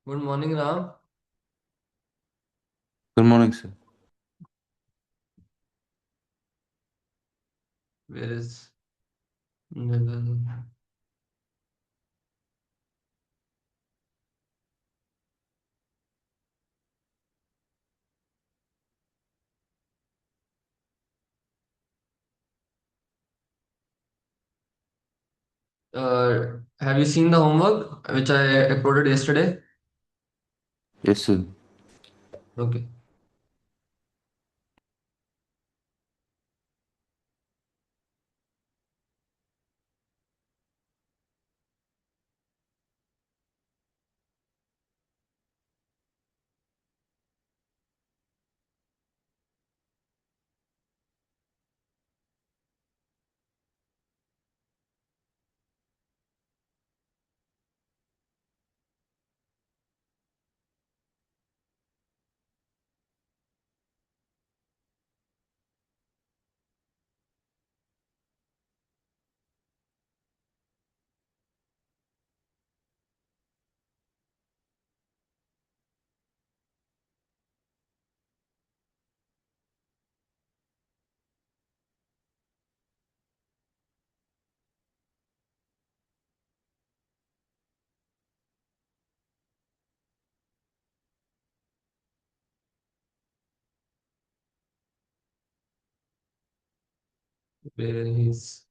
Good morning, Ram. Good morning, sir. Where is have you seen the homework which I uploaded yesterday? Yes, sir. Okay. Where is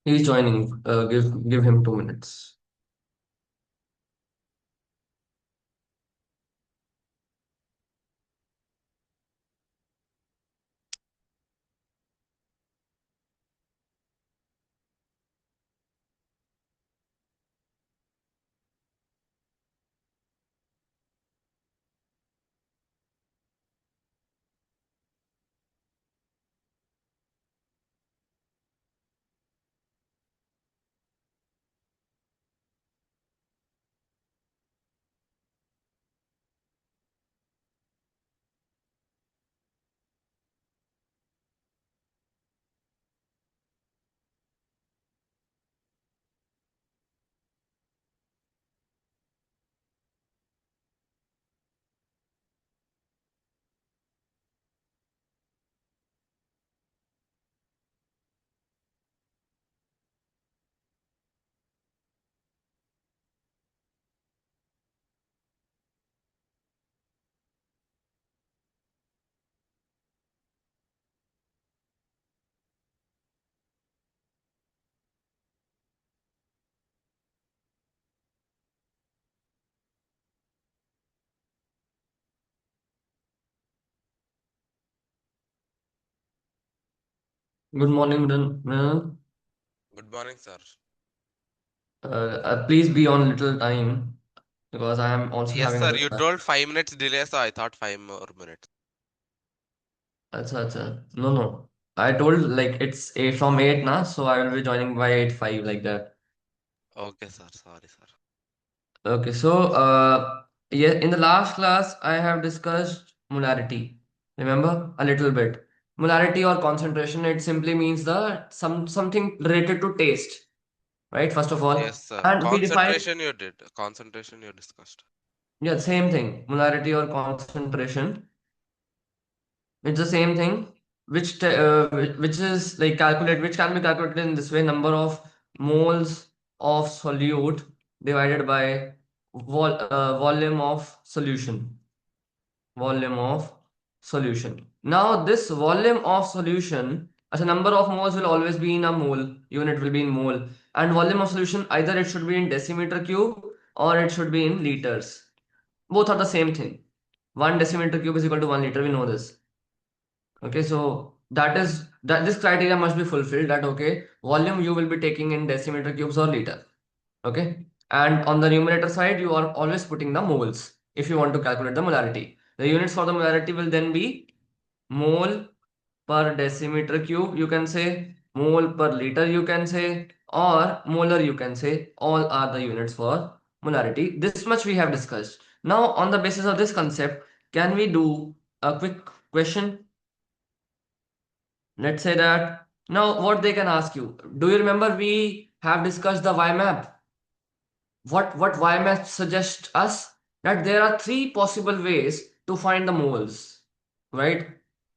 he's joining. Give him 2 minutes. Good morning, Mridul. Good morning, sir. Please be on little time because I am also Yes, having sir. other You class. told 5 minutes delay, so I thought 5 more minutes. Acha, acha. No, no. I told like it's 8 from 8 na, so I will be joining by 8:05 like that. Okay, sir. Sorry, sir. Okay, so yeah, in the last class I have discussed molarity. Remember a little bit. Molarity or concentration, it simply means the something related to taste, right? First of all, Yes, sir. and we define Concentration you did. Concentration you discussed. yeah same thing. Molarity or concentration, it's the same thing. which is like calculate which can be calculated in this way: number of moles of solute divided by volume of solution. Volume of solution. Now this volume of solution, as a number of moles will always be in a mole, unit will be in mole, and volume of solution either it should be in decimeter cube or it should be in liters. Both are the same thing. 1 decimeter cube is equal to 1 liter. We know this. Okay, so that this criteria must be fulfilled. That okay, volume you will be taking in decimeter cubes or liter. Okay, and on the numerator side, you are always putting the moles if you want to calculate the molarity. The units for the molarity will then be mole per decimeter cube, you can say, mole per liter, you can say, or molar, you can say. All are the units for molarity. This much we have discussed. Now, on the basis of this concept, can we do a quick question? Let's say that now what they can ask you. Do you remember we have discussed the Y map? What YMath suggests us that there are three possible ways to find the moles, right?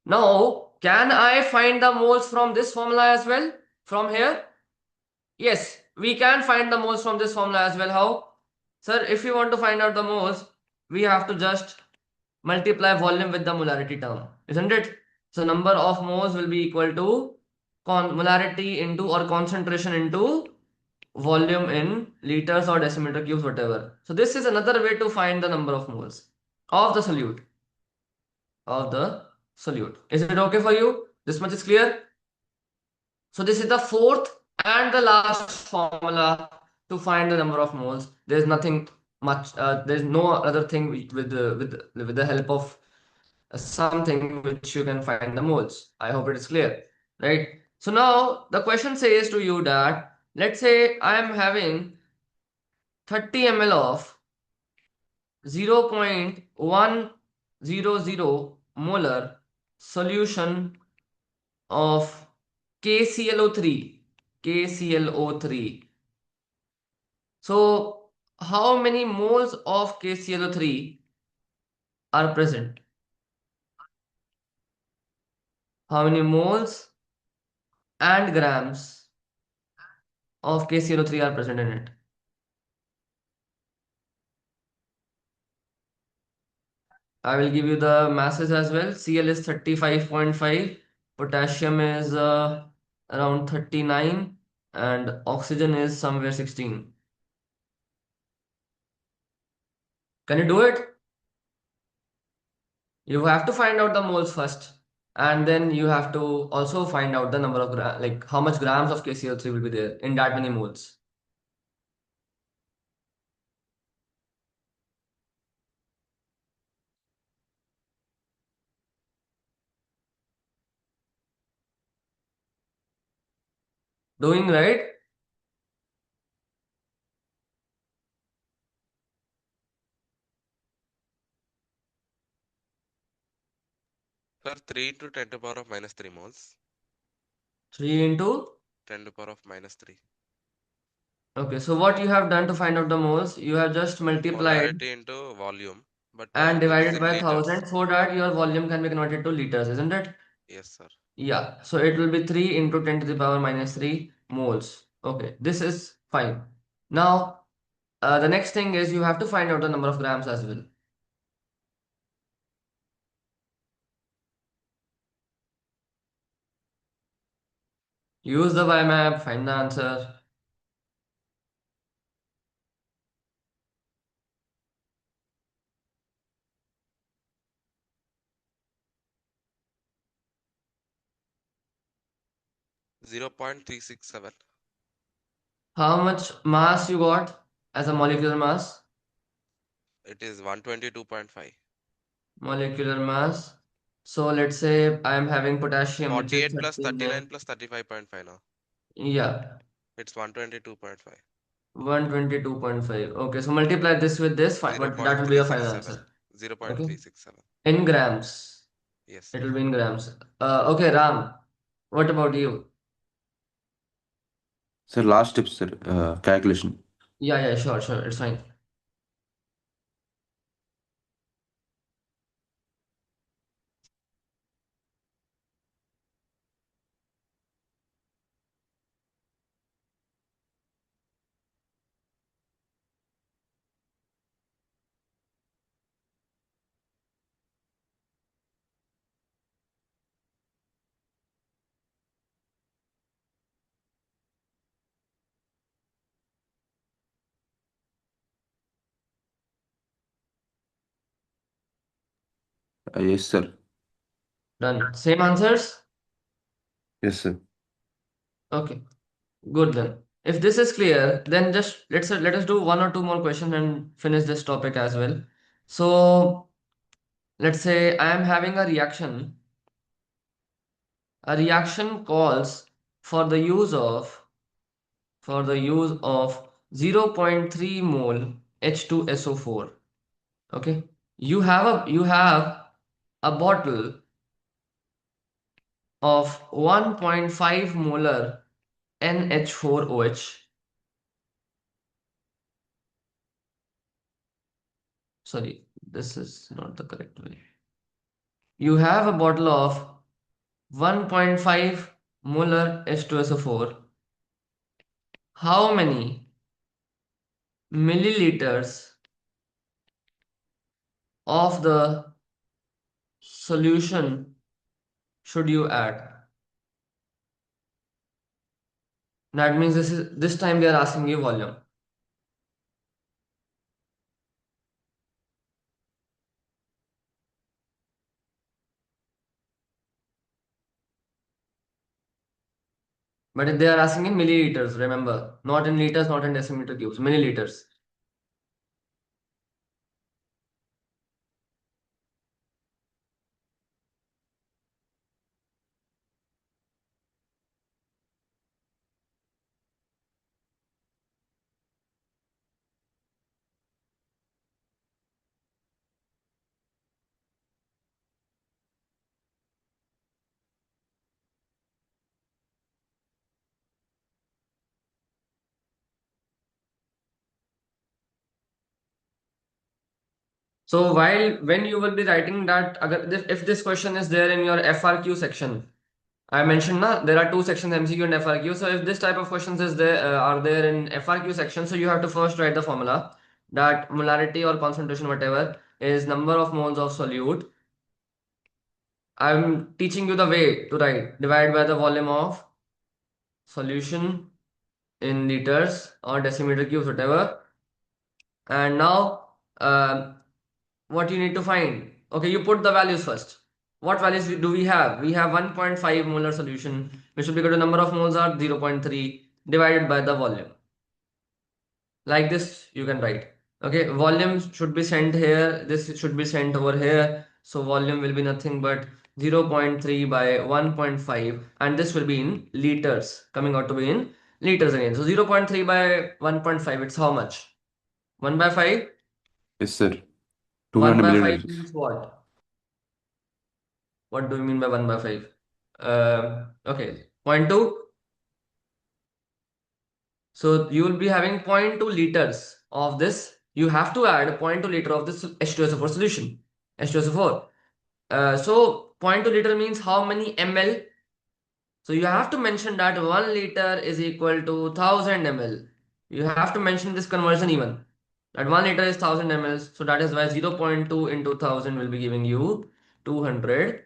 Now, can I find the moles from this formula as well? From here? Yes, we can find the moles from this formula as well. How? Sir, if you want to find out the moles, we have to just multiply volume with the molarity term, isn't it? So number of moles will be equal to molarity into or concentration into volume in liters or decimeter cubes, whatever. So this is another way to find the number of moles of the solute. Of the solute. Is it okay for you? This much is clear? So this is the fourth and the last formula to find the number of moles. There's nothing much. There's no other thing with the help of something which you can find the moles. I hope it is clear, right? So now the question says to you that let's say I am having 30 ml of 0.100 molar solution of KClO3. KClO3. So, how many moles of KClO3 are present? How many moles and grams of KClO3 are present in it? I will give you the masses as well. Cl is 35.5, potassium is around 39, and oxygen is somewhere 16. Can you do it? You have to find out the moles first, and then you have to also find out the number of like how much grams of KCl3 will be there in that many moles. Doing right? Sir, 3 into 10 to the power of minus 3 moles. 3 into 10 to the power of minus 3. okay. So what you have done to find out the moles, you have just multiplied Molarity into volume, but and it is divided in by liters. 1000 so that your volume can be converted to liters, isn't it? Yes, sir. Yeah, so it will be 3 into 10 to the power minus 3 moles. Okay, this is fine. Now, the next thing is you have to find out the number of grams as well. Use the Y map, find the answer. Zero 0.367. How much mass you got as a molecular mass? It is 122.5. Molecular mass. So let's say I am having potassium, which is 48 plus 13. 39 plus 35.5 now. Yeah, It's 122.5. 122.5. Okay, so multiply this with this, fine, but that will be your final 0.367. answer. Okay, 0.367. in grams. Yes, sir. It will be in grams. Okay, Ram, what about you? Sir, last tip, sir. Calculation. Yeah, yeah, sure, sure, it's fine. Yes, sir. Done. Same answers? Yes, sir. Okay, good then. If this is clear, then just let us do one or two more questions and finish this topic as well. So let's say I am having a reaction. A reaction calls for the use of zero point 0.3 mole H2SO4. Okay, you have a bottle of 1.5 molar NH4OH. Sorry, this is not the correct way. You have a bottle of 1.5 molar H2SO4. How many milliliters of the solution should you add? That means this time they are asking you volume. But if they are asking in milliliters, remember, not in liters, not in decimeter cubes, milliliters. So when you will be writing that, if this question is there in your FRQ section, I mentioned na there are two sections, MCQ and FRQ. So if this type of questions is there are there in FRQ section, so you have to first write the formula that molarity or concentration whatever is number of moles of solute. I'm teaching you the way to write divide by the volume of solution in liters or decimeter cubes whatever. And now what you need to find. Okay, you put the values first. What values do we have? We have 1.5 molar solution, which will be equal to number of moles are 0.3 divided by the volume. Like this, you can write. Okay, volume should be sent here. This should be sent over here. So volume will be nothing but 0.3 by 1.5, and this will be in liters, coming out to be in liters again. So 0.3 by 1.5, it's how much? 1 by 5? Yes, sir. 1 200 by 5 milliliters. means what? What do you mean by 1 by 5? Okay, point 0.2. So you will be having point 0.2 liters of this. You have to add point 0.2 liter of this H2SO4 solution. H2SO4. So point 0.2 liter means how many ml? So you have to mention that 1 liter is equal to 1000 ml. You have to mention this conversion even. That 1 liter is 1000 ml. So that is why 0.2 into 1000 will be giving you 200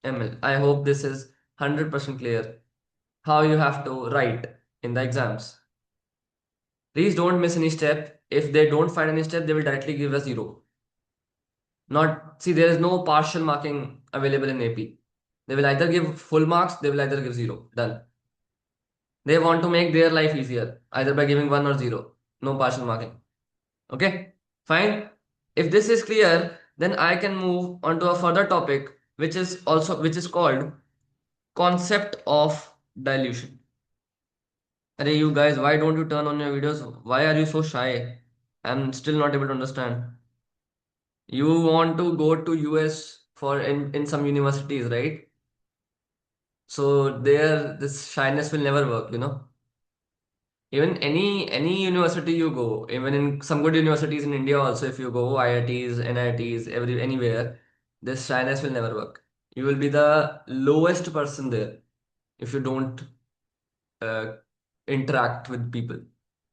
ml. I hope this is 100% clear how you have to write in the exams. Please don't miss any step. If they don't find any step, they will directly give us zero. Not see, there is no partial marking available in AP. They will either give full marks, they will either give zero. Done. They want to make their life easier, either by giving one or zero. No partial marking. Okay, fine. If this is clear, then I can move on to a further topic, which is called concept of dilution. Arey, you guys, why don't you turn on your videos? Why are you so shy? I'm still not able to understand. You want to go to US for in some universities, right? So there, this shyness will never work, you know. Even any university you go, even in some good universities in India also, if you go IITs, NITs, anywhere, this shyness will never work. You will be the lowest person there if you don't uh, interact with people.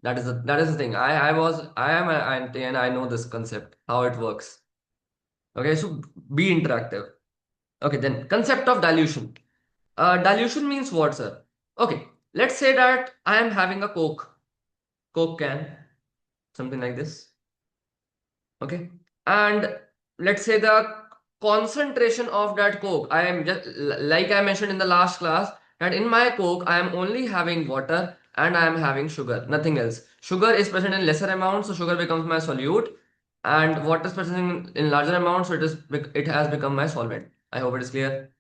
That is the thing. I am an auntie and I know this concept, how it works. Okay, so be interactive. Okay, then concept of dilution. Dilution means what, sir? Okay, let's say that I am having a Coke can, something like this. Okay, and let's say the concentration of that Coke. I am just like I mentioned in the last class that in my Coke I am only having water and I am having sugar, nothing else. Sugar is present in lesser amounts, so sugar becomes my solute, and water is present in larger amounts, so it has become my solvent. I hope it is clear.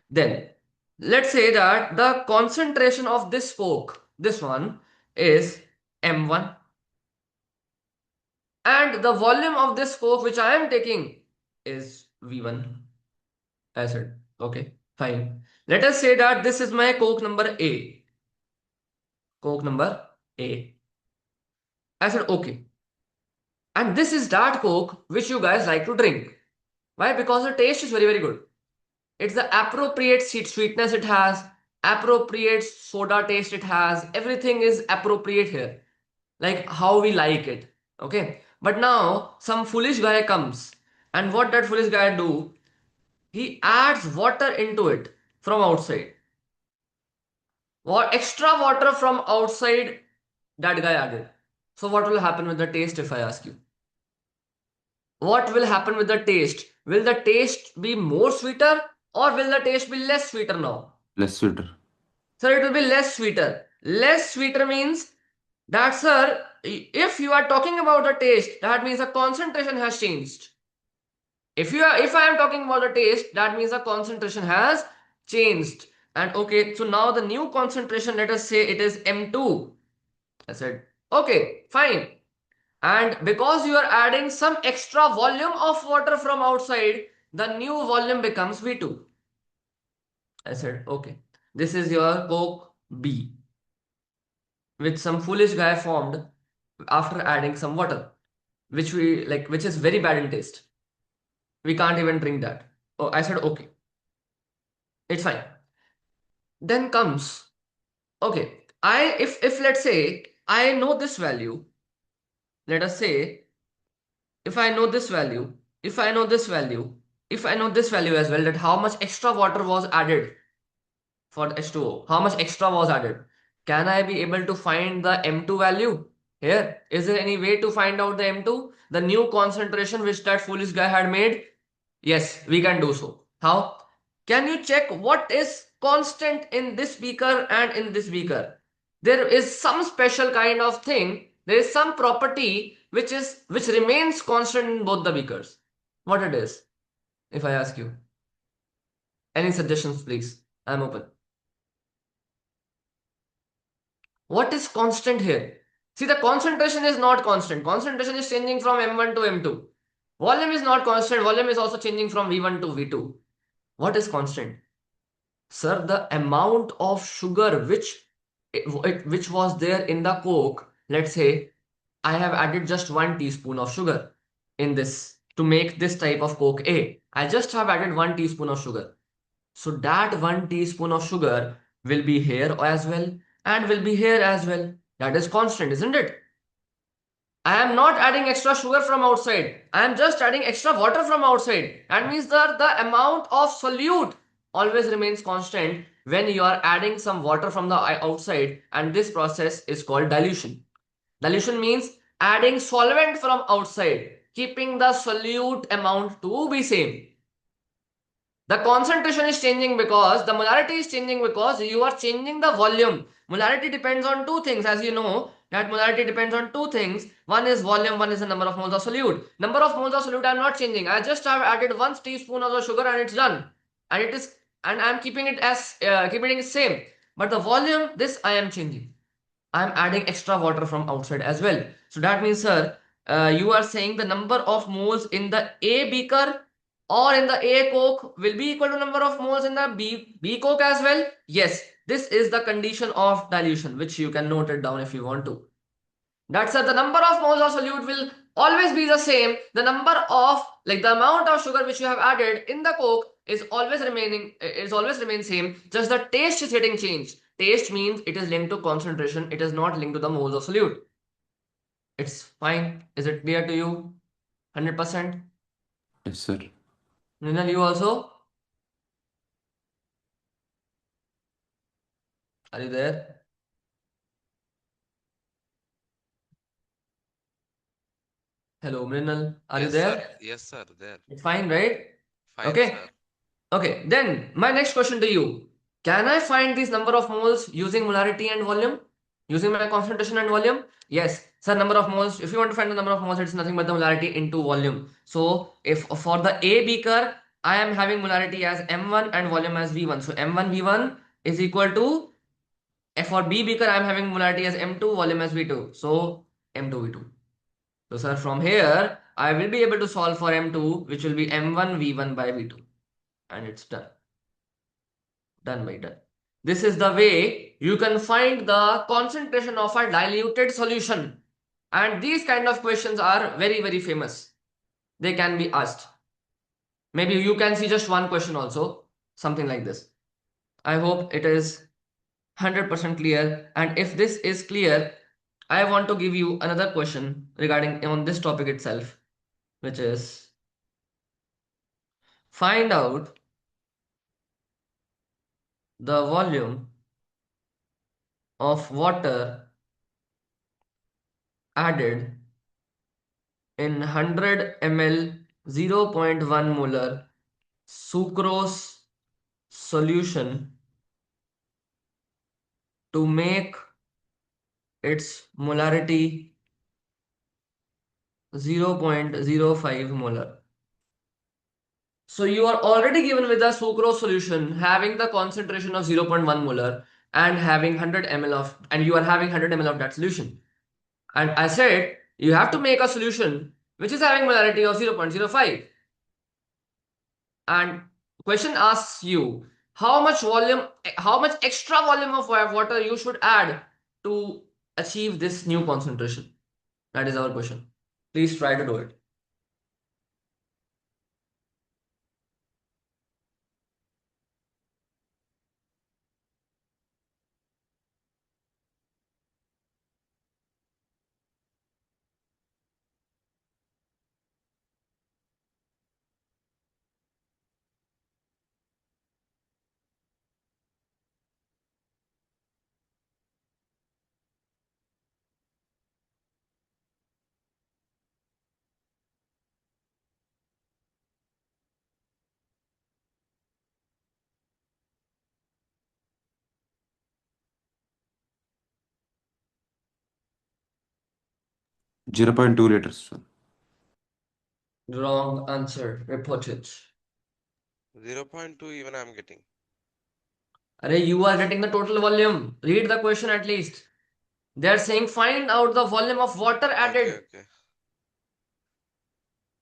Then let's say that the concentration of this Coke, this one, is M1, and the volume of this Coke which I am taking is V1. I said, okay, fine. Let us say that this is my Coke number A. Coke number A. I said, okay. And this is that Coke which you guys like to drink. Why? Because the taste is very, very good. It's the appropriate sweetness it has, appropriate soda taste it has. Everything is appropriate here. Like how we like it. Okay. But now some foolish guy comes. And what that foolish guy do? He adds water into it from outside. What extra water from outside that guy added. So what will happen with the taste if I ask you? What will happen with the taste? Will the taste be more sweeter or will the taste be less sweeter now? Less sweeter. Sir, it will be less sweeter. Less sweeter means that, sir, if you are talking about the taste, that means the concentration has changed. If I am talking about the taste, that means the concentration has changed. And okay, so now the new concentration, let us say it is M2. I said, okay, fine. And because you are adding some extra volume of water from outside, the new volume becomes V2. I said, okay, this is your Coke B, which some foolish guy formed after adding some water, which we like, which is very bad in taste. We can't even drink that. Oh, I said, okay, it's fine. Then comes, okay, if let's say I know this value, let us say if I know this value, if I know this value, if I know this value as well, that how much extra water was added for the H2O, how much extra was added, can I be able to find the M2 value here? Is there any way to find out the M2, the new concentration which that foolish guy had made? Yes, we can do so. How? Can you check what is constant in this beaker and in this beaker? There is some special kind of thing. There is some property which remains constant in both the beakers. What it is? If I ask you. Any suggestions, please? I'm open. What is constant here? See, the concentration is not constant. Concentration is changing from M1 to M2. Volume is not constant. Volume is also changing from V1 to V2. What is constant? Sir, the amount of sugar which was there in the Coke, let's say I have added just 1 teaspoon of sugar in this to make this type of Coke A. I just have added 1 teaspoon of sugar. So that 1 teaspoon of sugar will be here as well and will be here as well. That is constant, isn't it? I am not adding extra sugar from outside. I am just adding extra water from outside. That means that the amount of solute always remains constant when you are adding some water from the outside, and this process is called dilution. Dilution means adding solvent from outside, keeping the solute amount to be same. The concentration is changing because the molarity is changing because you are changing the volume. Molarity depends on two things, as you know, that molarity depends on two things. One is volume, one is the number of moles of solute. Number of moles of solute I am not changing. I just have added 1 teaspoon of the sugar and it's done. And it is, and I am keeping it as keeping it same. But the volume, this I am changing. I am adding extra water from outside as well. So that means, sir, you are saying the number of moles in the A beaker or in the A Coke will be equal to number of moles in the B Coke as well? Yes, this is the condition of dilution, which you can note it down if you want to. That's the number of moles of solute will always be the same. The number of, like the amount of sugar which you have added in the Coke is always remain same. Just the taste is getting changed. Taste means it is linked to concentration. It is not linked to the moles of solute. It's fine. Is it clear to you? 100%? Yes, sir. Ninal, you also? Are you there? Hello, Mrinal. Are you Yes, sir. there? Yes, sir. There. It's fine, right? Fine, Okay. sir. Okay. Then my next question to you. Can I find this number of moles using molarity and volume? Using my concentration and volume? Yes. Sir, number of moles. If you want to find the number of moles, it's nothing but the molarity into volume. So if for the A beaker, I am having molarity as M1 and volume as V1. So M1 V1 is equal to, for B beaker, I am having molarity as M2, volume as V2. So M2 V2. So sir, from here, I will be able to solve for M2, which will be M1 V1 by V2. And it's done. Done by done. This is the way you can find the concentration of a diluted solution. And these kind of questions are very, very famous. They can be asked. Maybe you can see just one question also, something like this. I hope it is 100% clear. And if this is clear, I want to give you another question regarding on this topic itself, which is find out the volume of water added in 100 ml 0.1 molar sucrose solution to make its molarity 0.05 molar. So you are already given with a sucrose solution having the concentration of 0.1 molar and having 100 ml of, and you are having 100 ml of that solution. And I said you have to make a solution which is having molarity of 0.05. And question asks you how much volume, how much extra volume of water you should add to achieve this new concentration. That is our question. Please try to do it. Zero 0.2 liters, sir. Wrong answer. Report it. 0.2 even I'm getting. Arey, you are getting the total volume. Read the question at least. They are saying find out the volume of water Okay, added. okay.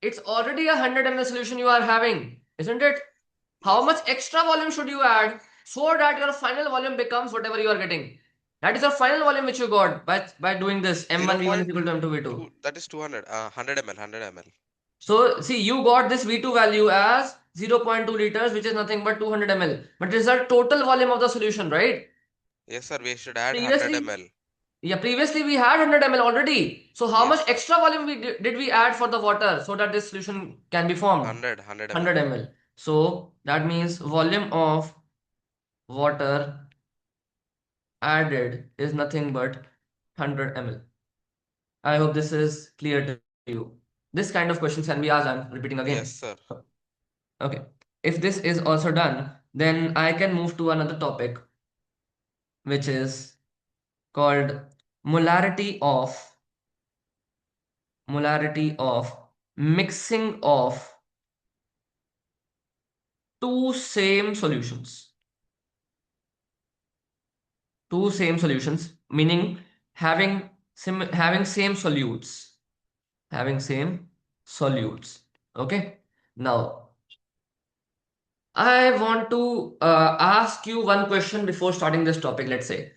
It's already a 100 ml solution you are having, isn't it? How Yes. much extra volume should you add so that your final volume becomes whatever you are getting? That is your final volume which you got by doing this M1 V1 is equal to M2 V2. 0.2, that is 200, 100 ml, 100 ml. So see, you got this V2 value as 0.2 liters, which is nothing but 200 ml. But it is the total volume of the solution, right? Yes, sir, we should add 100 Previously, ml. yeah, previously we had 100 ml already. So how Yes, much sir. extra volume did we add for the water so that this solution can be formed? 100 ml. 100 ml. So that means volume of water added is nothing but 100 ml. I hope this is clear to you. This kind of questions can be asked. I'm repeating Yes, again. sir. Okay. If this is also done, then I can move to another topic, which is called molarity of molarity of mixing of two same solutions. Two same solutions, meaning having same solutes. Having same solutes. Okay. Now, I want to ask you one question before starting this topic. Let's say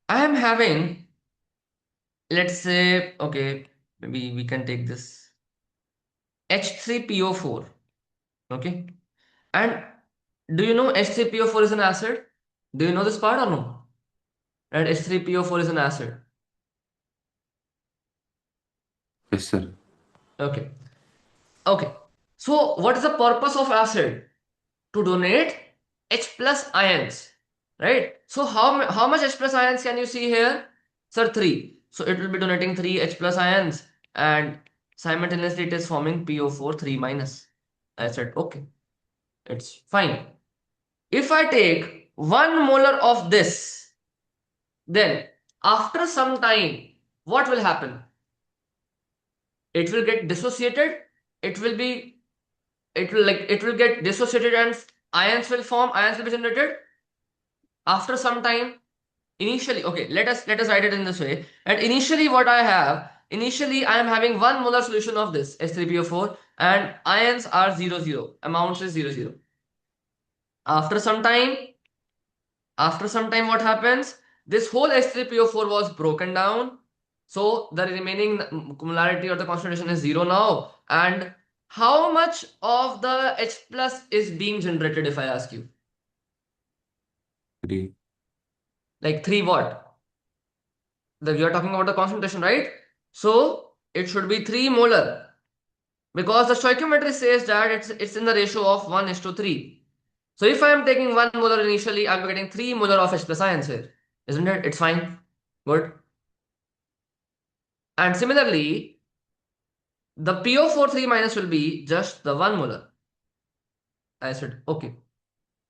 I am having, let's say, okay, maybe we can take this H3PO4. Okay. And do you know H3PO4 is an acid? Do you know this part or no? Right? H3PO4 is an acid. Yes, sir. Okay. Okay. So, what is the purpose of acid? To donate H plus ions, right? So how much H plus ions can you see here? Sir, 3. So it will be donating 3 H plus ions and simultaneously it is forming PO4 3 minus. I said okay. It's fine. If I take 1 molar of this, then after some time, what will happen? It will get dissociated. It will be, it will get dissociated and ions will form, ions will be generated. After some time, initially, okay, let us write it in this way. And initially what I have, initially I am having 1 molar solution of this S3PO4 and ions are 0, 0. Amounts is 0, 0. After some time, what happens? This whole S3PO4 was broken down. So the remaining molarity or the concentration is 0 now. And how much of the H plus is being generated if I ask you? 3. Like 3 what? We are talking about the concentration, right? So it should be 3 molar because the stoichiometry says that it's in the ratio of 1:3. So if I am taking 1 molar initially, I'll be getting 3 molar of H plus ions here. Isn't it? It's fine. Good. And similarly, the PO4 3 minus will be just the 1 molar. I said, okay.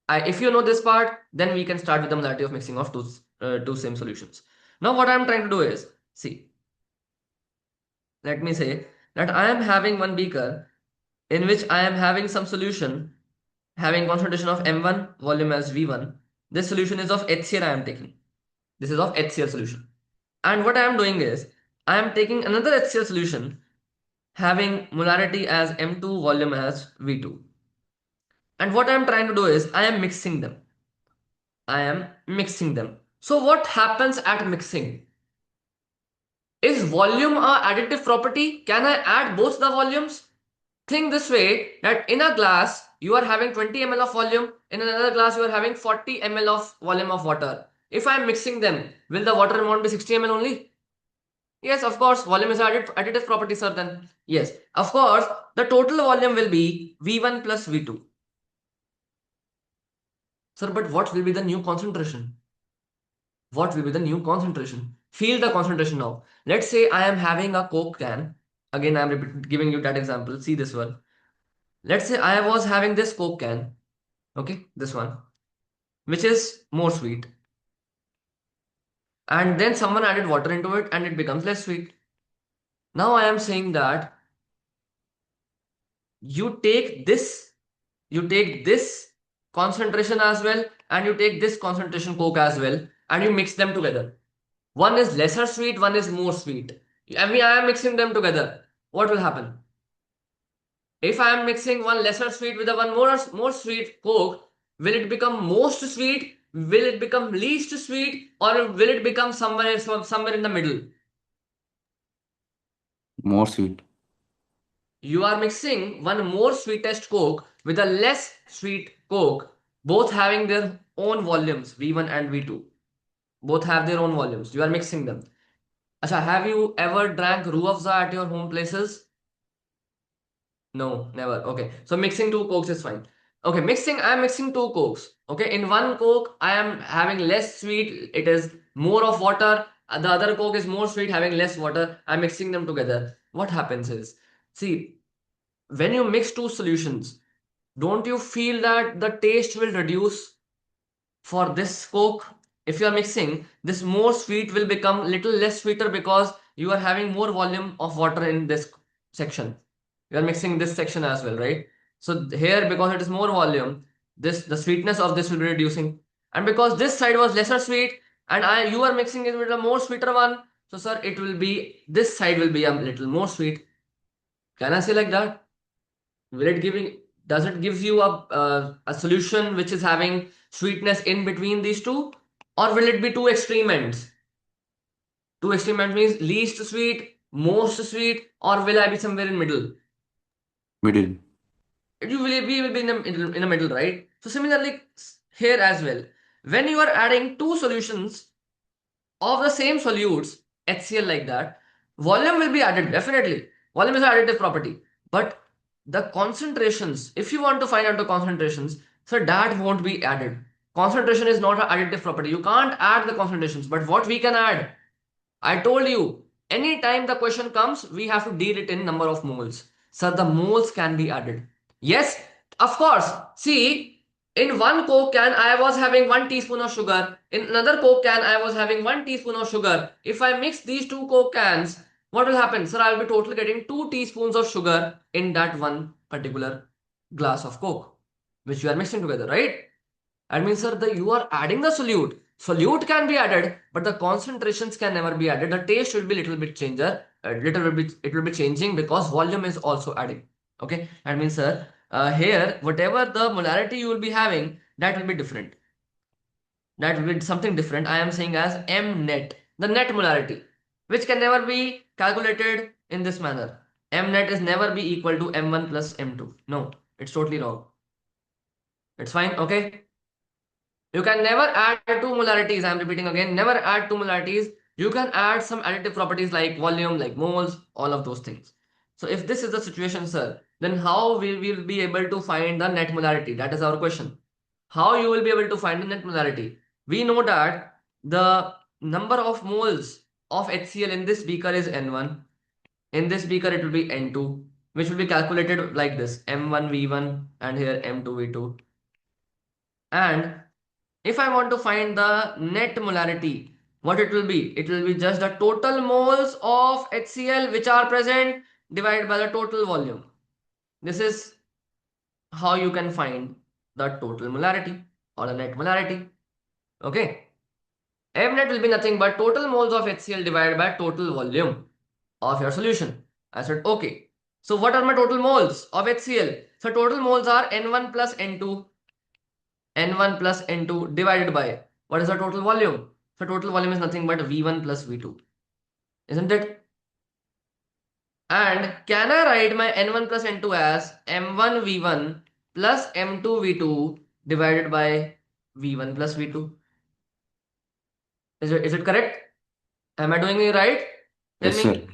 If you know this part, then we can start with the molarity of mixing of two same solutions. Now what I'm trying to do is, see, let me say that I am having one beaker in which I am having some solution having concentration of M1, volume as V1. This solution is of HCl I am taking. This is of HCl solution. And what I am doing is, I am taking another HCl solution having molarity as M2, volume as V2. And what I am trying to do is, I am mixing them. I am mixing them. So what happens at mixing? Is volume a additive property? Can I add both the volumes? Think this way, that in a glass, you are having 20 ml of volume. In another glass, you are having 40 ml of volume of water. If I am mixing them, will the water amount be 60 ml only? Yes, of course, volume is additive property, sir, then. Yes, of course, the total volume will be V1 plus V2. Sir, but what will be the new concentration? What will be the new concentration? Feel the concentration now. Let's say I am having a Coke can. Again, I am giving you that example. See this one. Let's say I was having this Coke can. Okay, this one, which is more sweet. And then someone added water into it and it becomes less sweet. Now I am saying that you take this, you take this concentration as well, and you take this concentration Coke as well, and you mix them together. One is lesser sweet, one is more sweet. I am mixing them together. What will happen? If I am mixing one lesser sweet with a one more sweet Coke, will it become most sweet? Will it become least sweet? Or will it become somewhere in the middle? More sweet. You are mixing one more sweetest Coke with a less sweet Coke, both having their own volumes, V1 and V2. Both have their own volumes. You are mixing them. Acha, have you ever drank Ruh Afza at your home places? No, never. Okay. So mixing two Cokes is fine. Okay, I'm mixing two Cokes. Okay, in one Coke, I am having less sweet. It is more of water. The other Coke is more sweet, having less water. I'm mixing them together. What happens is, see, when you mix two solutions, don't you feel that the taste will reduce? For this Coke, if you are mixing, this more sweet will become little less sweeter because you are having more volume of water in this section. You are mixing this section as well, right? So here, because it is more volume, the sweetness of this will be reducing. And because this side was lesser sweet, and you are mixing it with a more sweeter one, so sir, it will be, this side will be a little more sweet. Can I say like that? Will it giving, does it gives you a solution which is having sweetness in between these two, or will it be two extreme ends? Two extreme ends means least sweet, most sweet, or will I be somewhere in middle? Middle. We will be in the middle, right? So similarly here as well, when you are adding two solutions of the same solutes, HCl like that, volume will be added, definitely. Volume is an additive property. But the concentrations, if you want to find out the concentrations, so that won't be added. Concentration is not an additive property. You can't add the concentrations. But what we can add, I told you, anytime the question comes, we have to deal it in number of moles. So the moles can be added. Yes, Of course, see, in one Coke can, I was having 1 teaspoon of sugar. In another Coke can, I was having 1 teaspoon of sugar. If I mix these two Coke cans, what will happen? Sir, I'll be totally getting 2 teaspoons of sugar in that one particular glass of Coke, which you are mixing together, right? I mean, sir, you are adding the solute. Solute can be added, but the concentrations can never be added. The taste will be little bit changer, little bit it will be changing because volume is also adding. Okay, I mean, sir, here whatever the molarity you will be having, that will be different. That will be something different. I am saying as M net, the net molarity, which can never be calculated in this manner. M net is never be equal to M1 plus M2. No, it's totally wrong. It's fine. Okay. You can never add two molarities. I'm repeating again, never add two molarities. You can add some additive properties like volume, like moles, all of those things. So if this is the situation, sir, then how will we be able to find the net molarity? That is our question. How you will be able to find the net molarity? We know that the number of moles of HCl in this beaker is N1. In this beaker, it will be N2, which will be calculated like this, M1 V1 and here M2 V2. And if I want to find the net molarity, what it will be? It will be just the total moles of HCl which are present divided by the total volume. This is how you can find the total molarity or the net molarity. Okay. M net will be nothing but total moles of HCl divided by total volume of your solution. I said, okay. So what are my total moles of HCl? So total moles are N1 plus N2 N1 plus N2 divided by what is the total volume? So total volume is nothing but V1 plus V2, isn't it? And can I write my N1 plus N2 as M1 V1 plus M2 V2 divided by V1 plus V2? Is it correct? Am I doing it right? Tell Yes, sir. me.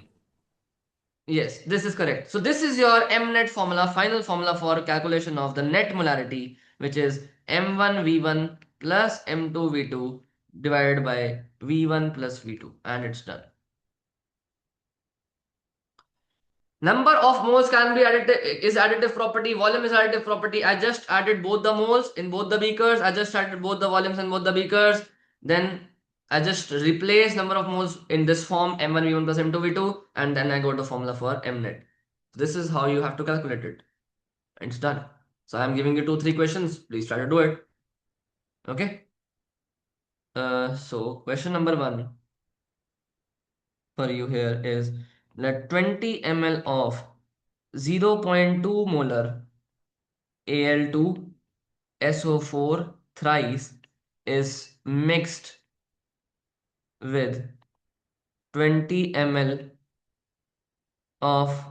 Yes, this is correct. So this is your M net formula, final formula for calculation of the net molarity, which is M1 V1 plus M2 V2 divided by V1 plus V2, and it's done. Number of moles can be additive, is additive property, volume is additive property. I just added both the moles in both the beakers. I just added both the volumes in both the beakers. Then I just replace number of moles in this form M1 V1 plus M2 V2, and then I got the formula for M net. This is how you have to calculate it. It's done. So I'm giving you 2 3 questions. Please try to do it. Okay. So question number 1 for you here is let 20 ml of 0.2 molar Al2SO4 thrice is mixed with 20 ml of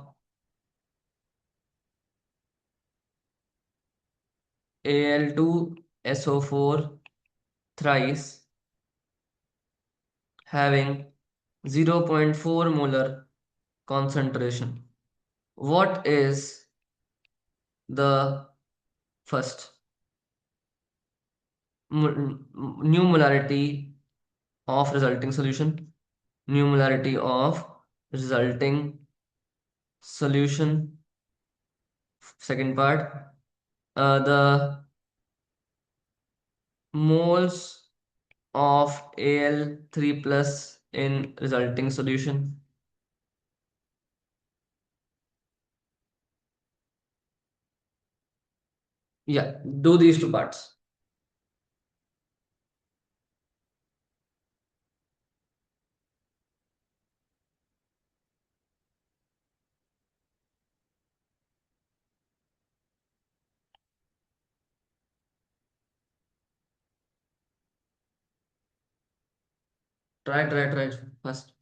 Al2SO4 thrice having 0.4 molar concentration. What is the first new molarity of resulting solution? New molarity of resulting solution. Second part, the moles of Al3 plus in resulting solution. Yeah, do these two parts. Try first.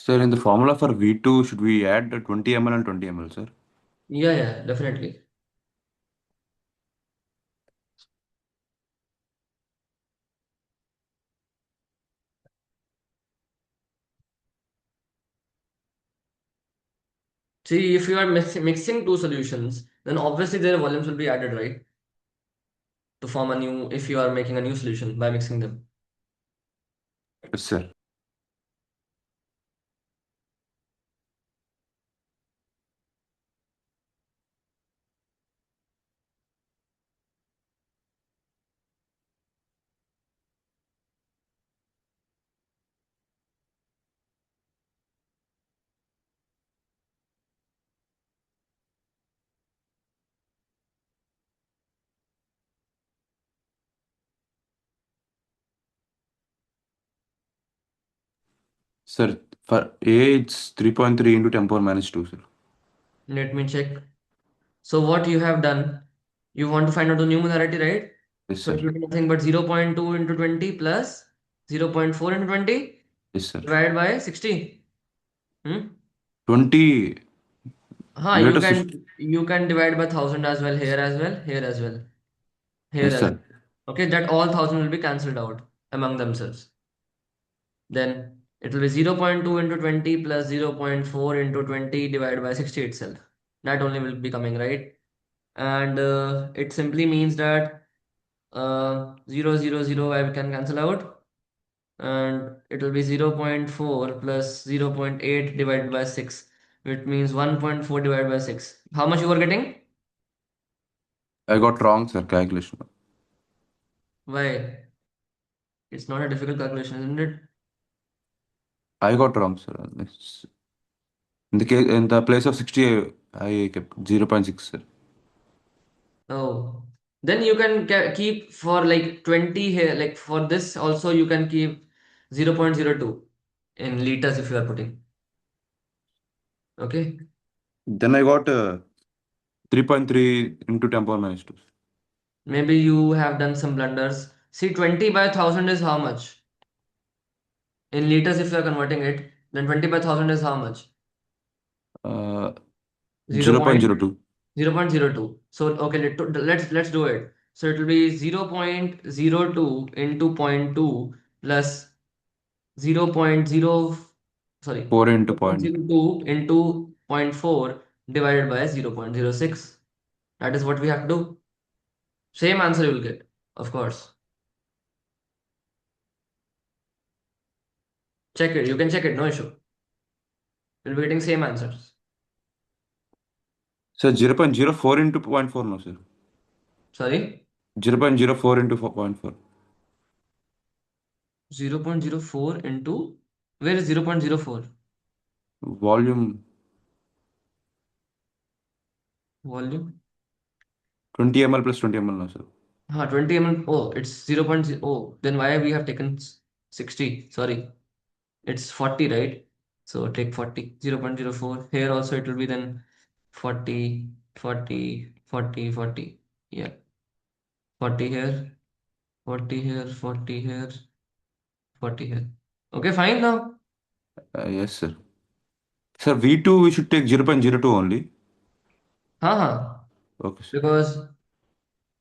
Sir, in the formula for V2, should we add 20 ml and 20 ml, sir? Yeah, yeah, definitely. See, if you are mixing two solutions, then obviously their volumes will be added, right? To form a new, if you are making a new solution by mixing them. Yes, sir. Sir, for A, it's 3.3 into 10 power minus 2, sir. Let me check. So what you have done, you want to find out the new molarity, right? Yes, So it sir. will be nothing but 0.2 into 20 plus 0.4 into 20 Yes, sir. divided by 60. Hmm? 20 You divided to can 60. divide by 1000 as well, here as well, here as well, here Yes, as sir. well. Okay, that all 1000 will be cancelled out among themselves. Then it will be 0.2 into 20 plus 0.4 into 20 divided by 60 itself. That only will be coming, right? And it simply means that 0, 0, 0 I can cancel out, and it will be 0.4 plus 0.8 divided by 6, which means 1.4 divided by 6. How much you are getting? I got wrong, sir, calculation. Why? It's not a difficult calculation, isn't it? I got wrong, sir. In the case, in the place of 60, I kept 0.6, sir. Oh, then you can keep for like 20 here, like for this also you can keep 0.02 in liters if you are putting. Okay. Then I got 3.3 into 10 power minus 2. Maybe you have done some blunders. See, 20 by 1000 is how much? In liters, if you are converting it, then 20 by 1000 is how much? Uh, 0. 0.02. 0.02. So, okay, let's do it. So it will be 0.02 into zero point 0.2 plus 0.0, sorry, 4 into point. 0.02 into zero point 0.4 divided by 0.06. That is what we have to do. Same answer you will get, of course. Check it. You can check it, no issue. You'll be getting same answers. Sir, 0.04 into point 0.4, no, sir. Sorry? 0.04 into 4.4. 0.04 into, where is 0.04? Volume Volume? 20 ml plus 20 ml, no, sir. 20 mm. Oh, it's 0.0. Oh, then why we have taken 60? Sorry. It's 40, right? So take 40. 0.04. Here also it will be then 40, 40, 40, 40. Yeah. 40 here, 40 here, 40 here, 40 here. Okay, fine now. Yes, sir. Sir, V2, we should take 0.02 only. Huh? Okay, sir. Because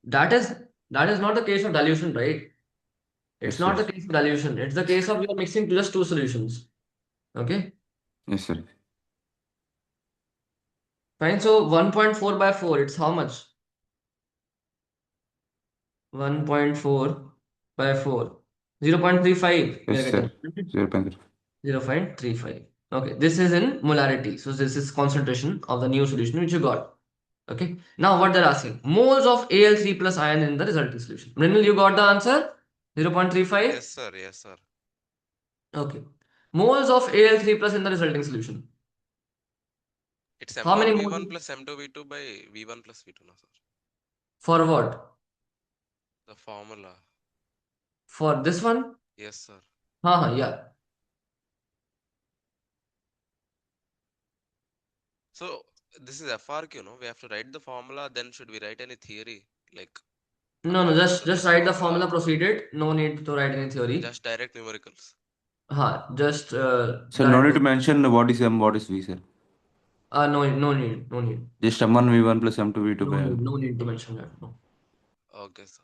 that is that is not the case of dilution, right? It's Yes, not the yes. case of dilution. It's the case of you're mixing just two solutions. Okay, Yes, sir. fine. So 1.4 by 4, it's how much? 1.4 by 4. 0.35 we Yes, are sir. getting. 0.3. 0.35. Okay, this is in molarity. So this is concentration of the new solution which you got. Okay. Now what they're asking? Moles of Al3 plus ion in the resulting solution. Mrinal, you got the answer? 0.35? Yes, sir. Yes, sir. Okay. Moles of Al3 plus in the resulting solution. It's How M1 many moles? V1 plus M2 V2 by V1 plus V2, no, sir. For what? The formula. For this one? Yes, sir. Yeah. So this is FRQ, no? We have to write the formula, then should we write any theory? Like No, according to just this write the formula, formula, proceed it. No need to write any theory. just direct numericals. just Sir, no need directly. to mention what is M, what is V, sir. No, no need, no need, Just M1 V1 plus M2 V2 by L. no need to mention that. No. Okay, sir.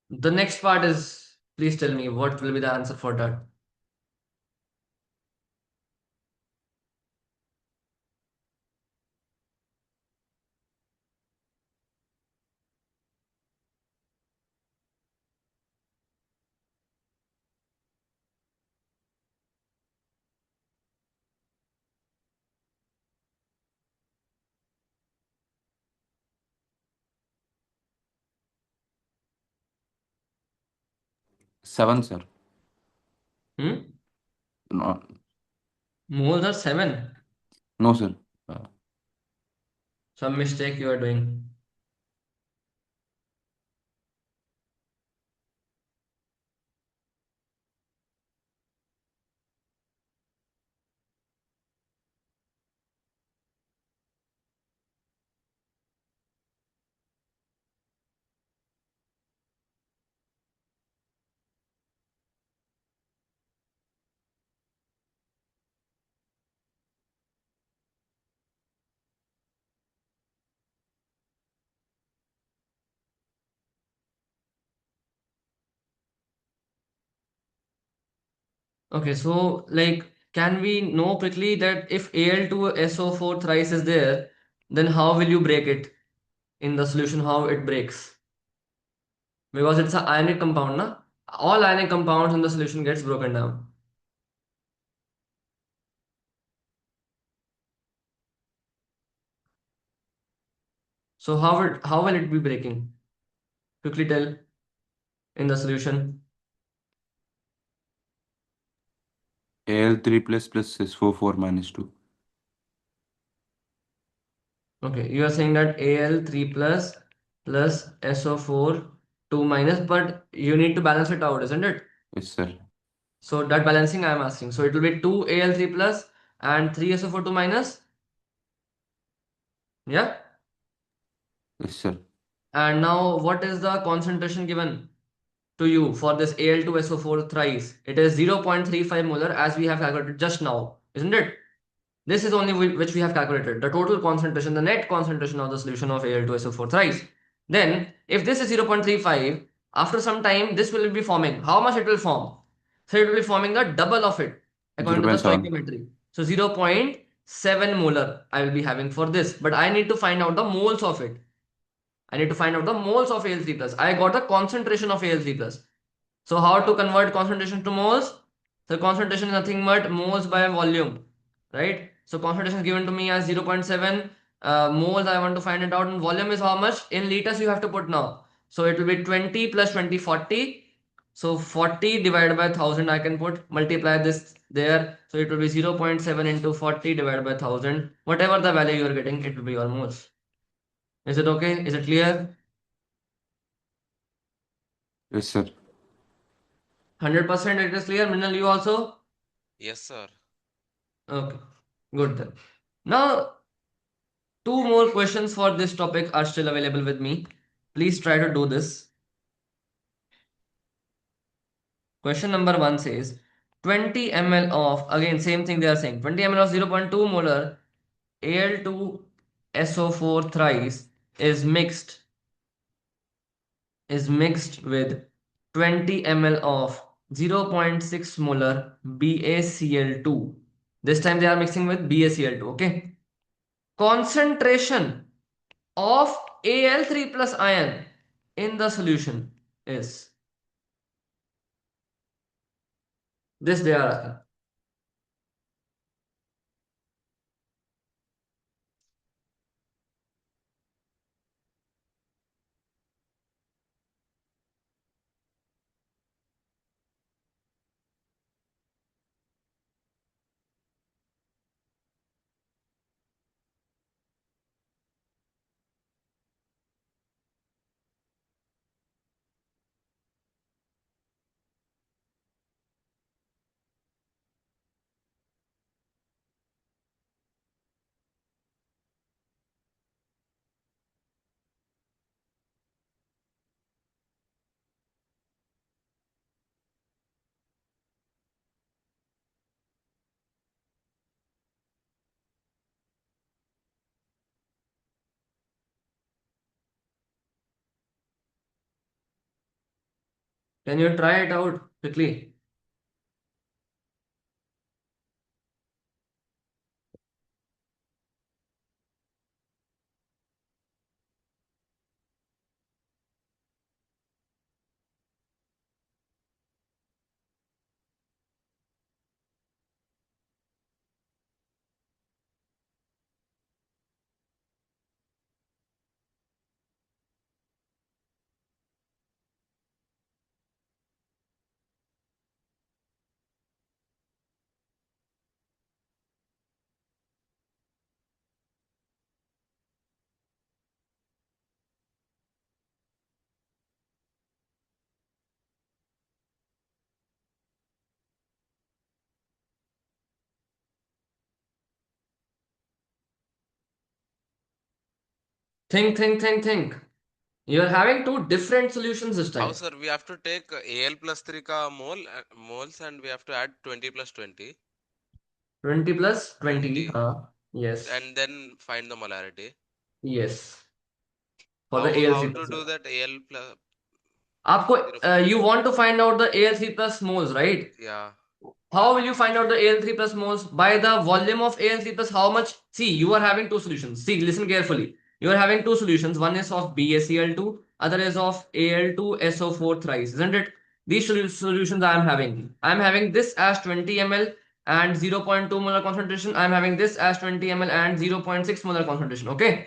The next part is, please tell me what will be the answer for that. Seven, sir. Hmm? No, Moles are 7. no, sir. Uh, Some mistake you are doing. Okay, so like, can we know quickly that if Al2SO4 thrice is there, then how will you break it in the solution? How it breaks? Because it's an ionic compound, na? All ionic compounds in the solution gets broken down. So how will it be breaking? Quickly tell in the solution. Al3 plus SO4 minus 2. Okay, you are saying that Al3 plus SO4 2 minus, but you need to balance it out, isn't it? Yes, sir. So that balancing I am asking. So it will be 2 Al3 plus and 3 SO4 2 minus. Yeah. Yes, sir. And now what is the concentration given to you for this Al2SO4 thrice? It is 0.35 molar as we have calculated just now, isn't it? This is only which we have calculated, the total concentration, the net concentration of the solution of Al2SO4 thrice. Then, if this is 0.35, after some time, this will be forming. How much it will form? So it will be forming the double of it, according to the 0.7. stoichiometry. So 0.7 molar I will be having for this, but I need to find out the moles of it. I need to find out the moles of Al3 plus. I got the concentration of Al3 plus. So how to convert concentration to moles? So concentration is nothing but moles by volume, right? So concentration is given to me as 0.7 moles. I want to find it out, and volume is how much? In liters you have to put now. So it will be 20 plus 20, 40. So 40 divided by 1000 I can put, multiply this there. So it will be 0.7 into 40 divided by 1000. Whatever the value you are getting, it will be your moles. Is it okay? Is it clear? Yes, sir. 100% it is clear. Minal, you also? Yes, sir. Okay, good then. Now, two more questions for this topic are still available with me. Please try to do this. Question number one says 20 ml of, again, same thing they are saying, 20 ml of 0.2 molar Al2SO4 thrice is mixed with 20 ml of 0.6 molar BaCl2. This time they are mixing with BaCl2, okay? Concentration of Al3 plus ion in the solution is, this they are asking. Can you try it out quickly? Think, think, think, think. You're having two different solutions this How, time. sir? We have to take Al plus 3 ka moles and we have to add 20 plus 20. 20 plus 20. 20 Yes. and then find the molarity. Yes. For the How ALC to plus. do that? Al plus आपको 0. you want to find out the ALC plus moles, right? Yeah. How will you find out the Al3 plus moles? By the volume of Al3 plus how much? See, you are having two solutions. See, listen carefully. You are having two solutions. One is of BaCl2, other is of Al2SO4 thrice, isn't it? These solutions I am having. I am having this as 20 ml and 0.2 molar concentration. I am having this as 20 ml and 0.6 molar concentration. Okay.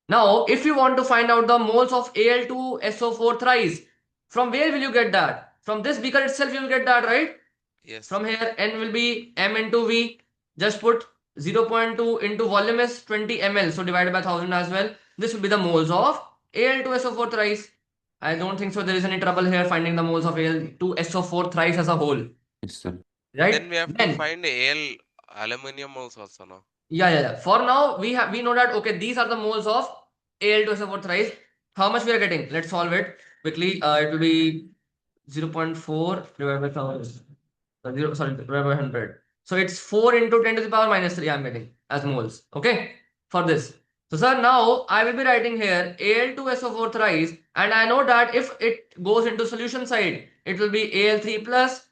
Now, if you want to find out the moles of Al2SO4 thrice, from where will you get that? From this beaker itself, you will get that, right? Yes. From here, N will be M into V. Just put 0.2 into volume is 20 ml. So divided by 1000 as well. This will be the moles of Al2SO4 thrice. I don't think so there is any trouble here finding the moles of Al2SO4 thrice as a whole. Yes, sir. Then Right? we have to Then, find Al aluminum moles also, no? yeah. For now, we know that okay, these are the moles of Al2SO4 thrice. How much we are getting? Let's solve it quickly. It will be 0.4 divided by 1000. Divided by 100. So it's 4 into 10 to the power minus 3 I'm getting as moles. Okay, for this. So sir, now I will be writing here Al2SO4 thrice, and I know that if it goes into solution side, it will be Al3 plus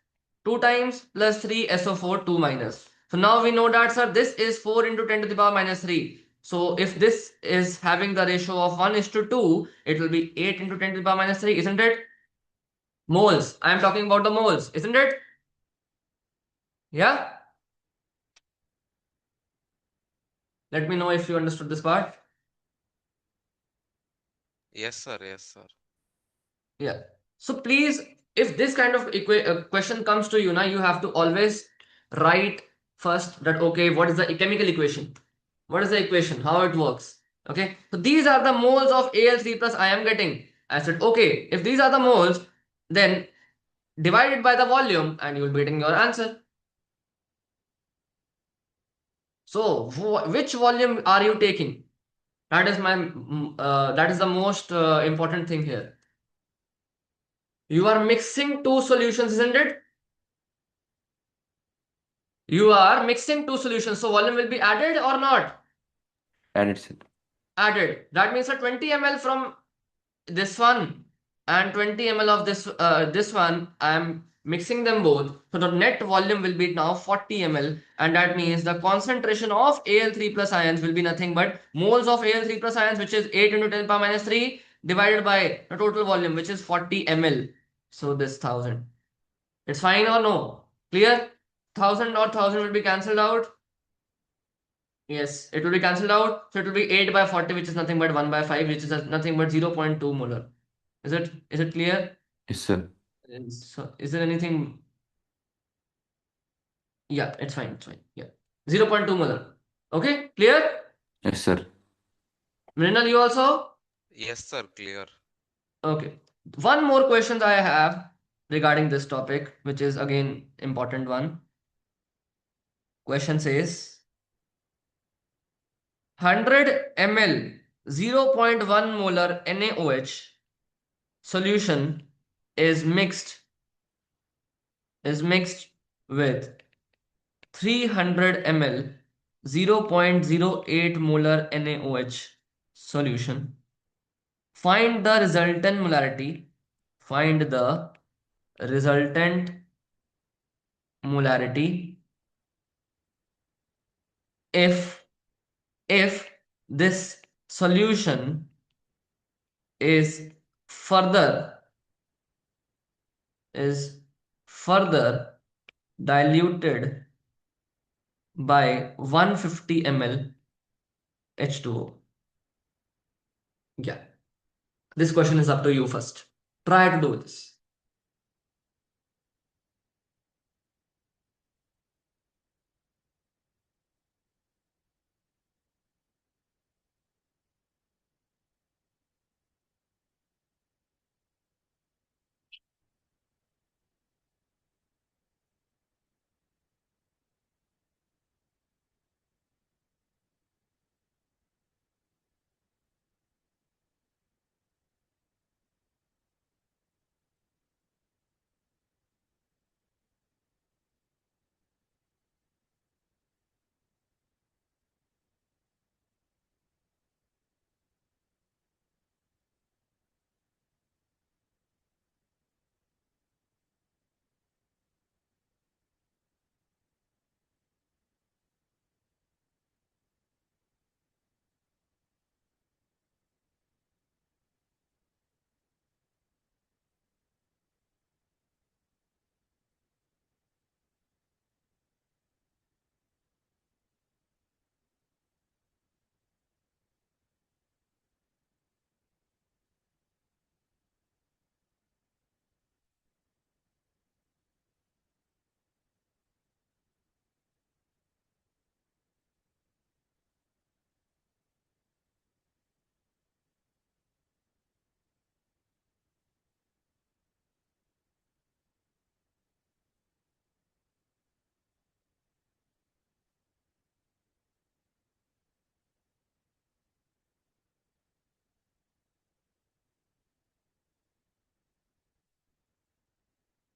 2 times plus 3 SO4 2 minus. So now we know that sir, this is 4 into 10 to the power minus 3. So if this is having the ratio of 1 is to 2, it will be 8 into 10 to the power minus 3, isn't it? Moles. I am talking about the moles, isn't it? Yeah. Let me know if you understood this part. Yes, sir. Yes, sir. Yeah. So please, if this kind of question comes to you now, you have to always write first that okay, what is the chemical equation? What is the equation? How it works? Okay. So these are the moles of Al3 plus I am getting. I said okay, if these are the moles, then divide it by the volume and you will be getting your answer. So which volume are you taking? That is that is the most important thing here. You are mixing two solutions, isn't it? You are mixing two solutions. So volume will be added or not? Added, sir. Added. That means a 20 ml from this one and 20 ml of this one. I am mixing them both. So the net volume will be now 40 ml, and that means the concentration of Al3 plus ions will be nothing but moles of Al3 plus ions, which is 8 into 10 power minus 3 divided by the total volume, which is 40 ml. So this 1000. It's fine or no? Clear? 1000 or 1000 will be cancelled out. Yes, it will be cancelled out. So it will be 8 by 40, which is nothing but 1 by 5, which is nothing but 0.2 molar. Is it clear? Yes, sir. So is there anything? Yeah, it's fine. It's fine. Yeah. 0.2 molar. Okay, clear? Yes, sir. Mrinal, you also? Yes, sir. Clear. Okay. One more question I have regarding this topic, which is again important one. Question says 100 ml 0.1 molar NaOH solution is mixed with 300 ml 0.08 molar NaOH solution. Find the resultant molarity. Find the resultant molarity if if this solution is further is further diluted by 150 ml H2O. Yeah, this question is up to you first. Try to do this.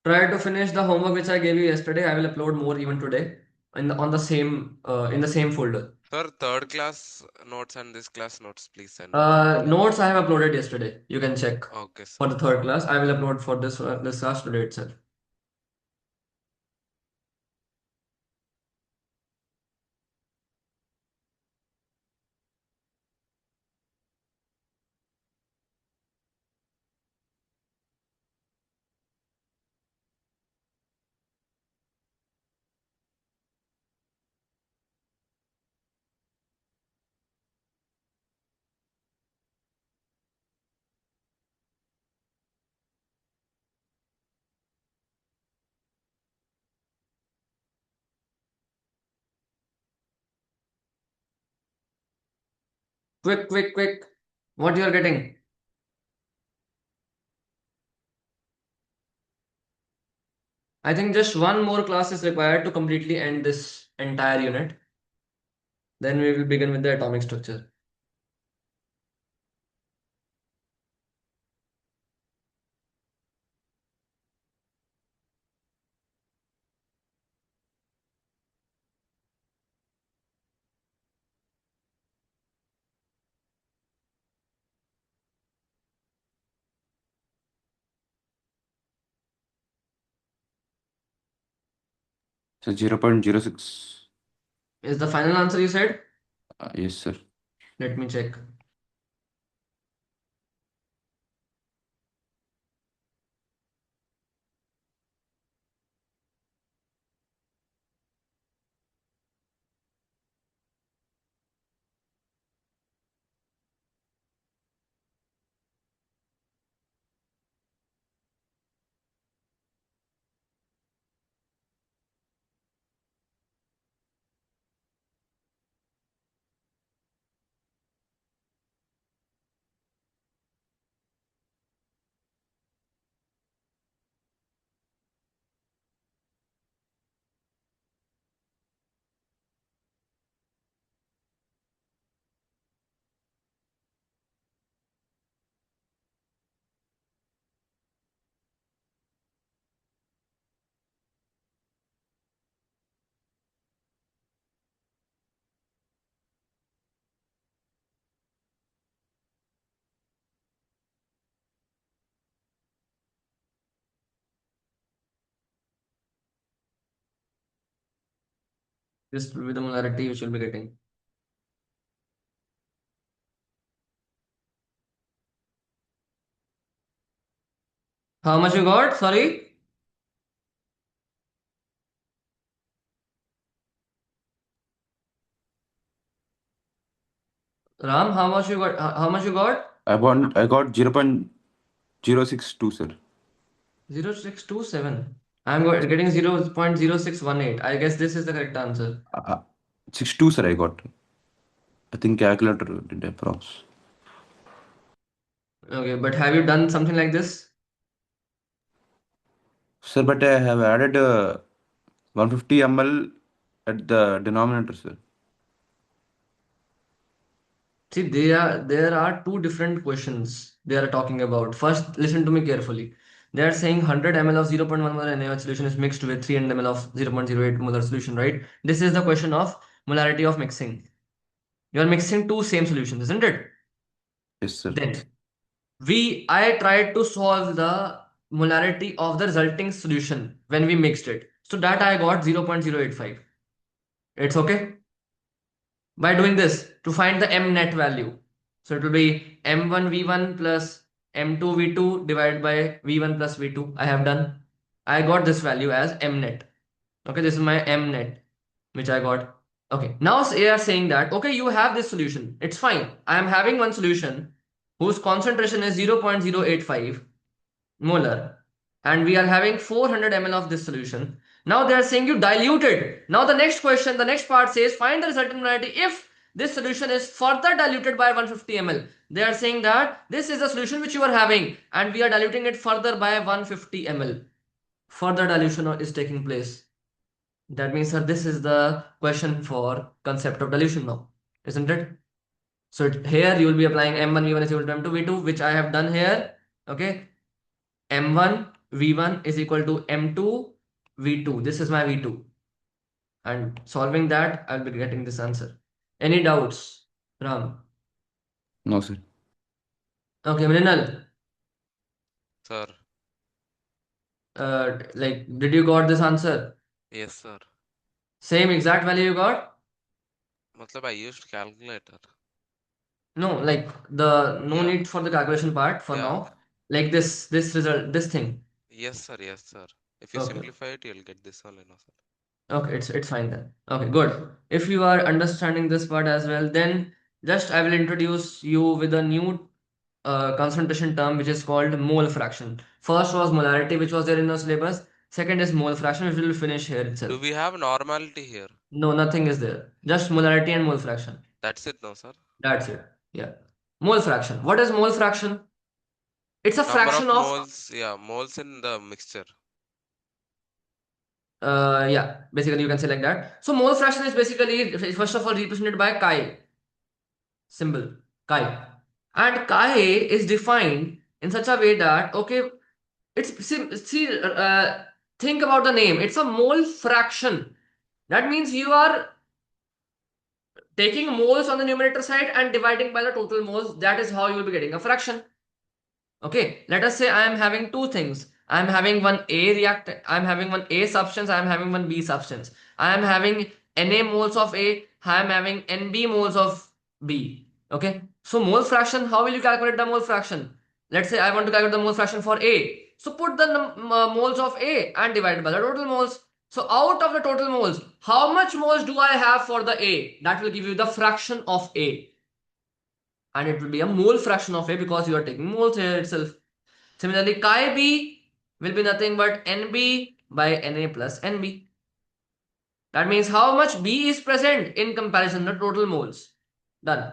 Try to finish the homework which I gave you yesterday. I will upload more even today on the same in the same folder. Sir, third class notes and this class notes, please send me. Notes I have uploaded yesterday. You can check Okay, sir. for the third class. I will upload for this class today itself. Quick, quick, quick. What you are getting? I think just one more class is required to completely end this entire unit. Then we will begin with the atomic structure. So 0.06. Is the final answer you said? Yes, sir. Let me check. This will be the molarity which you'll be getting. How much you got? Sorry? Ram, how much you got? How much you got? I got 0.062, sir. 0627. Getting 0.0618. I guess this is the correct answer. 62, sir, I got. I think calculator did approx. Okay, but have you done something like this? Sir, but I have added 150 ml at the denominator, sir. See, there are two different questions they are talking about. First, listen to me carefully. They are saying 100 ml of 0.1 molar NaOH solution is mixed with 300 ml of 0.08 molar solution, right? This is the question of molarity of mixing. You are mixing two same solutions, isn't it? Yes, sir. Then I tried to solve the molarity of the resulting solution when we mixed it. So that I got 0.085. It's okay. By doing this, to find the M net value. So it will be M1 V1 plus M2 V2 divided by V1 plus V2. I have done. I got this value as M net. Okay, this is my M net, which I got. Okay, now they are saying that, okay, you have this solution. It's fine. I am having one solution whose concentration is 0.085 molar, and we are having 400 ml of this solution. Now they are saying you dilute it. Now the next question, the next part says find the resultant molarity if this solution is further diluted by 150 ml. They are saying that this is the solution which you are having and we are diluting it further by 150 ml. Further dilution is taking place. That means, sir, this is the question for concept of dilution now, isn't it? So here you will be applying M1 V1 is equal to M2 V2, which I have done here. Okay, M1 V1 is equal to M2 V2. This is my V2. And solving that, I'll be getting this answer. Any doubts, Ram? No, sir. Okay, Mrinal, Sir. did you got this answer? Yes, sir. Same exact value you got? Matlab I used calculator. No, like the no Yeah. need for the calculation part for Yeah. now. Like this result, this thing. Yes, sir. Yes, sir. If you Okay. simplify it, you'll get this only, no, sir. Okay, it's fine then. Okay, good. If you are understanding this part as well, then just I will introduce you with a new concentration term which is called mole fraction. First was molarity, which was there in the syllabus. Second is mole fraction, which will finish here Do itself. we have normality here? No, nothing is there. Just molarity and mole fraction. That's it, no, sir. That's it. Yeah. Mole fraction. What is mole fraction? It's a Number fraction of of moles, yeah, moles in the mixture. yeah, basically you can say like that. So mole fraction is basically first of all represented by chi symbol, chi. And chi is defined in such a way that okay, think about the name. It's a mole fraction. That means you are taking moles on the numerator side and dividing by the total moles. That is how you will be getting a fraction. Okay, let us say I am having two things. I am having one A reactant, I am having one A substance, I am having one B substance. I am having Na moles of A, I am having Nb moles of B. Okay, so mole fraction, how will you calculate the mole fraction? Let's say I want to calculate the mole fraction for A. So put the moles of A and divide by the total moles. So out of the total moles, how much moles do I have for the A? That will give you the fraction of A. And it will be a mole fraction of A because you are taking moles here itself. Similarly, chi B will be nothing but Nb by Na plus Nb. That means how much B is present in comparison to total moles. Done.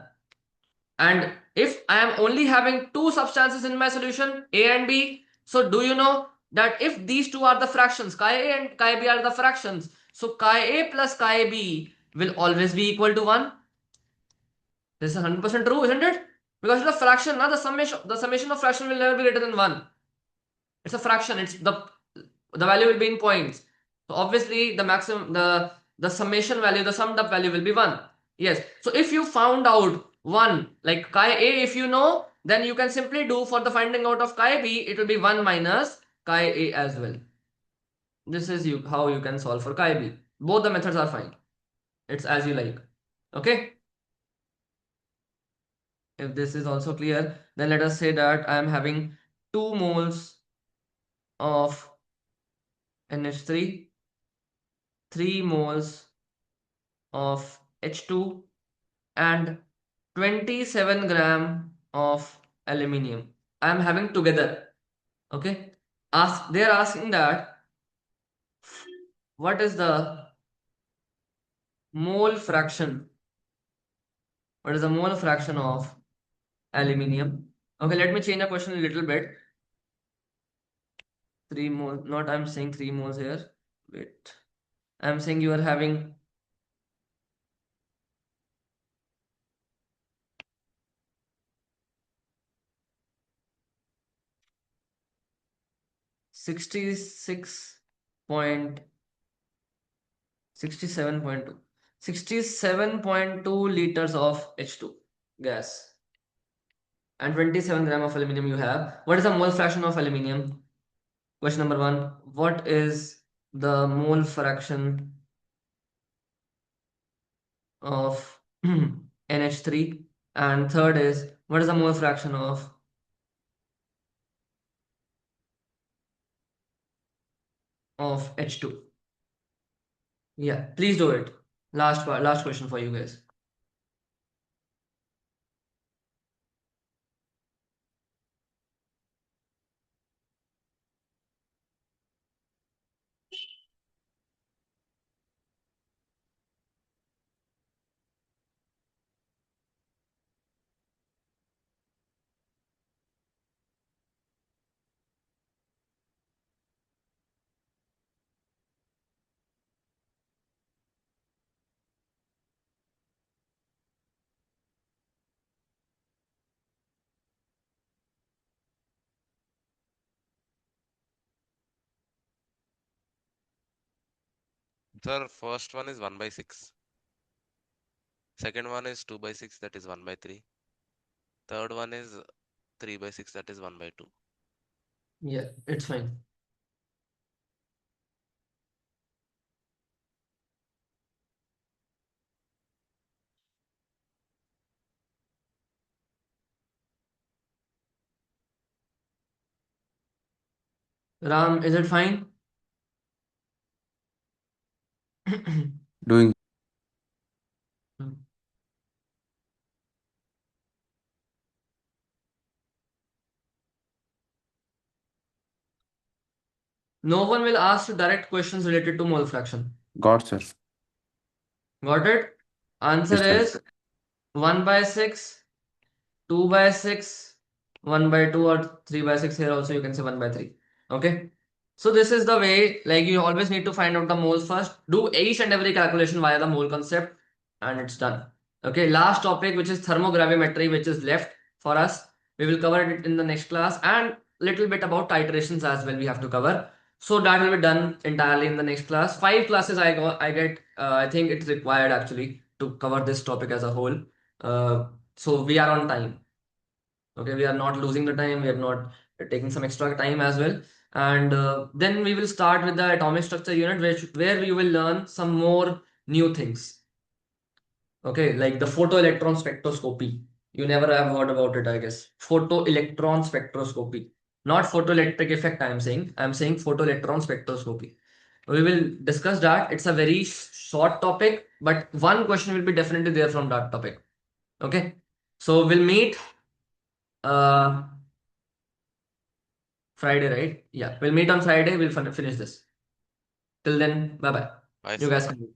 And if I am only having two substances in my solution, A and B, so do you know that if these two are the fractions, chi A and chi B are the fractions, so chi A plus chi B will always be equal to 1. This is 100% true, isn't it? Because it's a fraction, now the summation of fraction will never be greater than 1. It's a fraction. It's the value will be in points. So obviously the maximum the summation value, the summed up value will be 1. Yes. So if you found out 1 like chi A, if you know, then you can simply do for the finding out of chi B, it will be 1 minus chi A as well. This is how you can solve for chi B. Both the methods are fine. It's as you like. Okay. If this is also clear, then let us say that I am having 2 moles of NH3, 3 moles of H2, and 27 gram of aluminium. I am having together. Okay. They are asking that what is the mole fraction? What is the mole fraction of aluminium? Okay, let me change the question a little bit. 3 moles, not I'm saying 3 moles here. Wait. I'm saying you are having 66 point 67.2 67.2 liters of H2 gas and 27 gram of aluminum you have. What is the mole fraction of aluminum? Question number one. What is the mole fraction of NH3? And third is, what is the mole fraction of H2? Yeah, please do it. Last question for you guys. Sir, first one is 1 by 6. Second one is 2 by 6, that is 1 by 3. Third one is 3 by 6, that is 1 by 2. Yeah, it's fine. Ram, is it fine? Doing. No one will ask you direct questions related to mole fraction. Got, sir. Got it? Answer Yes, sir. is 1 by 6, 2 by 6, 1 by 2, or 3 by 6. Here also you can say 1 by 3. Okay. So this is the way, like you always need to find out the moles first. Do each and every calculation via the mole concept and it's done. Okay. Last topic, which is thermogravimetry, which is left for us. We will cover it in the next class and little bit about titrations as well we have to cover. So that will be done entirely in the next class. 5 classes I get. I think it's required actually to cover this topic as a whole. So we are on time. Okay, we are not losing the time. We are not taking some extra time as well. And then we will start with the atomic structure unit, where we will learn some more new things. Okay, like the photoelectron spectroscopy. You never have heard about it, I guess. Photoelectron spectroscopy, not photoelectric effect. I'm saying photoelectron spectroscopy. We will discuss that. It's a very short topic, but one question will be definitely there from that topic. Okay, so we'll meet uh Friday, right? Yeah, we'll meet on Friday. We'll finish this. Till then, bye bye. Bye, You sir. guys can.